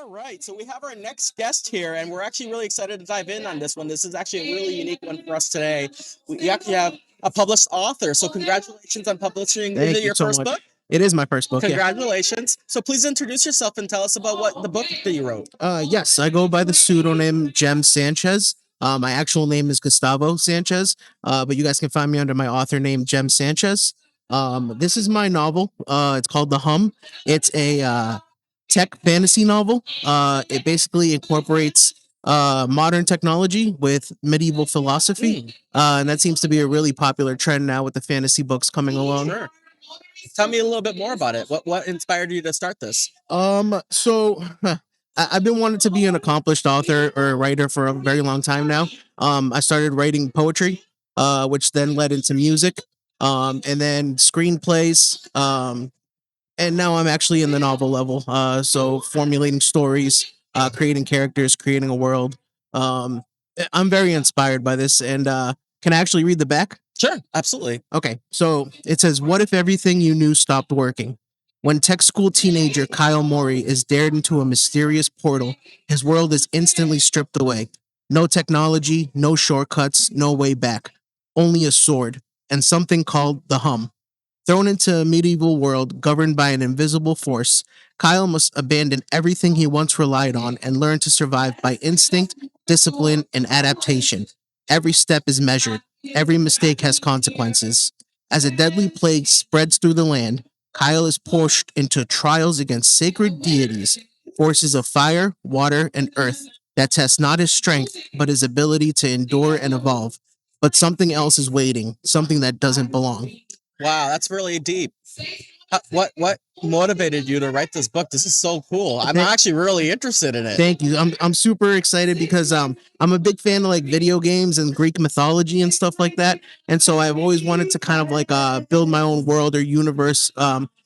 All right, so we have our next guest here, and we're actually really excited to dive in on this one. This is actually a really unique one for us today. We actually have a published author, so congratulations on publishing. Is Thank it you your so first much. book? It is my first book. Yeah. Congratulations. So please introduce yourself and tell us about what the book that you wrote. Yes, I go by the pseudonym Jem Sanchez. My actual name is Gustavo Sanchez, but you guys can find me under my author name, Jem Sanchez. This is my novel. It's called The Hum. It's a tech fantasy novel. It basically incorporates modern technology with medieval philosophy, and that seems to be a really popular trend now with the fantasy books coming along. Sure. Tell me a little bit more about it. What inspired you to start this? I've been wanting to be an accomplished author or a writer for a very long time now. I started writing poetry, which then led into music, and then screenplays, and now I'm actually in the novel level. So formulating stories, creating characters, creating a world. Um, I'm very inspired by this, and can I actually read the back? Sure, absolutely. Okay, so it says, "What if everything you knew stopped working? When tech school teenager Kyle Morey is dared into a mysterious portal, his world is instantly stripped away. No technology, no shortcuts, no way back. Only a sword and something called the Hum. Thrown into a medieval world governed by an invisible force, Kyle must abandon everything he once relied on and learn to survive by instinct, discipline, and adaptation. Every step is measured. Every mistake has consequences. As a deadly plague spreads through the land, Kyle is pushed into trials against sacred deities, forces of fire, water, and earth that test not his strength, but his ability to endure and evolve. But something else is waiting, something that doesn't belong." Wow, that's really deep. What motivated you to write this book? This is so cool. I'm actually really interested in it. Thank you. I'm super excited because I'm a big fan of like video games and Greek mythology and stuff like that. And so I've always wanted to kind of like build my own world or universe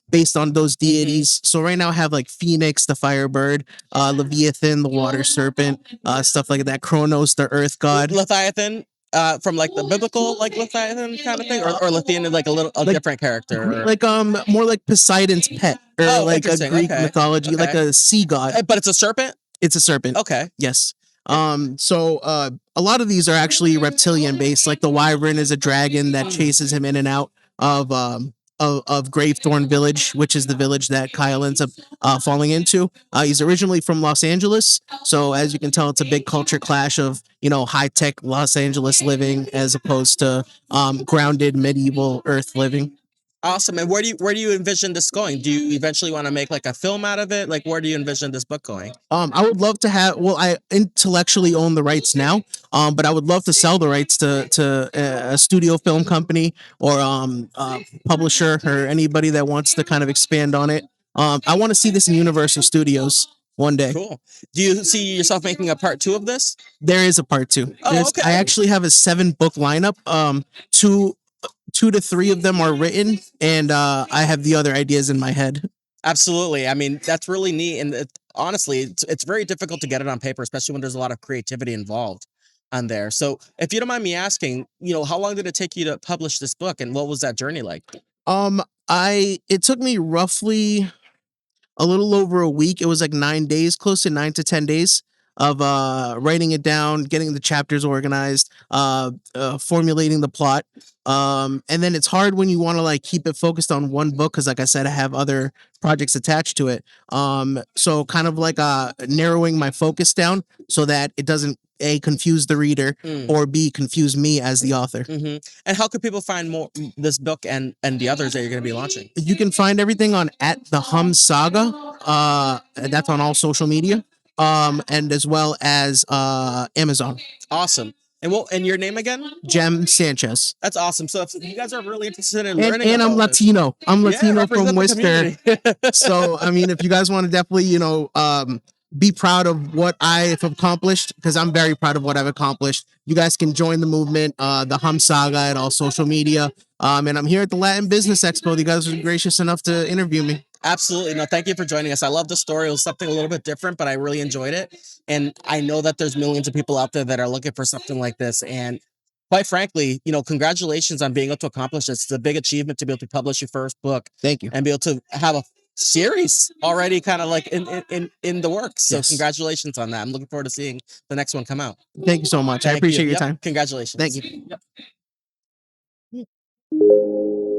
based on those deities. So right now I have like Phoenix, the firebird, Leviathan, the water serpent, stuff like that, Kronos, the earth god. Leviathan, from like the biblical like Leviathan kind of thing, or Leviathan like a different character, like more like Poseidon's pet, or like a Greek mythology, like a sea god. But it's a serpent. It's a serpent. Okay. Yes. So a lot of these are actually reptilian based. Like the wyvern is a dragon that chases him in and out of Gravethorn Village, which is the village that Kyle ends up falling into. He's originally from Los Angeles, so as you can tell, it's a big culture clash of high tech Los Angeles living as opposed to grounded medieval Earth living. Awesome. And where do you envision this going? Do you eventually want to make like a film out of it? Like, where do you envision this book going? I would love to have. Well, I intellectually own the rights now, but I would love to sell the rights to a studio film company or publisher or anybody that wants to kind of expand on it. I want to see this in Universal Studios one day. Cool. Do you see yourself making a part 2 of this? There is a part 2. Okay. I actually have a 7-book lineup. Two to three of them are written, and I have the other ideas in my head. Absolutely. I mean, that's really neat. And honestly, it's very difficult to get it on paper, especially when there's a lot of creativity involved on there. So if you don't mind me asking, how long did it take you to publish this book, and what was that journey like? It took me roughly a little over a week. It was like 9 days, close to 9 to 10 days of writing it down, getting the chapters organized, formulating the plot. And then it's hard when you want to like keep it focused on one book because, like I said, I have other projects attached to it. So kind of like narrowing my focus down so that it doesn't A, confuse the reader, or B, confuse me as the author. And how could people find more this book and the others that you're going to be launching? You can find everything on @the_Hum_Saga. That's on all social media. And as well as Amazon. Awesome. And your name again? Jem Sanchez. That's awesome. So if you guys are really interested in learning, and I'm Latino. I'm Latino from Worcester. So I mean, if you guys want to definitely, be proud of what I have accomplished, because I'm very proud of what I've accomplished. You guys can join the movement, the Hum Saga, at all social media. And I'm here at the Latin Business Expo. You guys were gracious enough to interview me. Absolutely. No, thank you for joining us. I love the story. It was something a little bit different, but I really enjoyed it. And I know that there's millions of people out there that are looking for something like this. And quite frankly, congratulations on being able to accomplish this. It's a big achievement to be able to publish your first book. Thank you. And be able to have a series already kind of like in the works. So Yes. congratulations on that. I'm looking forward to seeing the next one come out. Thank you so much. I Thank appreciate you. your Yep. time. Congratulations. Thank you. Yep.